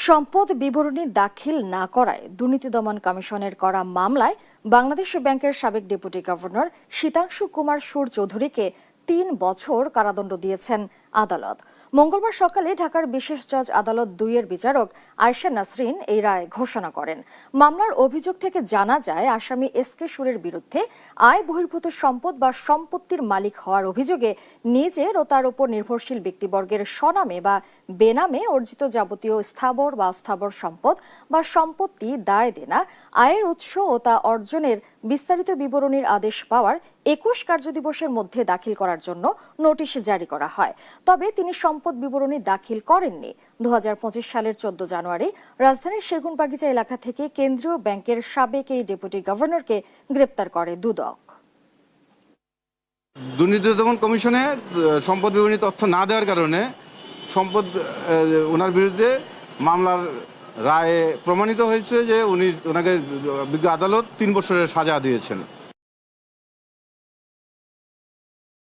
সম্পদ বিবরণী দাখিল না করায় দুর্নীতি দমন কমিশনের করা মামলায় বাংলাদেশ ব্যাংকের সাবেক ডেপুটি গভর্নর শীতাংশু কুমার সুর চৌধুরীকে 3 বছর কারাদণ্ড দিয়েছেন আদালত। মঙ্গলবার সকালে ঢাকার বিশেষ জজ আদালত 2-এর বিচারক আয়েশা নাসরিন এই রায় ঘোষণা করেন। মামলার অভিযোগ থেকে জানা যায়, আসামি এসকে সুরের বিরুদ্ধে আয় বহির্ভূত সম্পদ বা সম্পত্তির মালিক হওয়ার অভিযোগে নিজের ও তার উপর নির্ভরশীল ব্যক্তিবর্গের স্বনামে বা বেনামে অর্জিত যাবতীয় স্থাবর বা অস্থাবর সম্পদ বা সম্পত্তি দায় দেনা, আয়ের উৎস ও তা অর্জনের বিস্তারিত বিবরণীর আদেশ পাওয়ার 21 কার্যদিবসের মধ্যে দাখিল করার জন্য নোটিশ জারি করা হয়। তবে তিনি সম্পদ বিবরণী দাখিল করেননি। 2025 সালের 14 জানুয়ারি রাজধানীর সেগুনবাগিচা এলাকা থেকে কেন্দ্রীয় ব্যাংকের সাবেক এই ডেপুটি গভর্নরকে গ্রেপ্তার করে দুদক। দুর্নীতি দমন কমিশনে সম্পদ বিবরণী তথ্য না দেওয়ার কারণে ওনার বিরুদ্ধে মামলার রায়ে প্রমাণিত হয়েছে যে ওনাকে বিজ্ঞ আদালত 3 বছরের সাজা দিয়েছেন।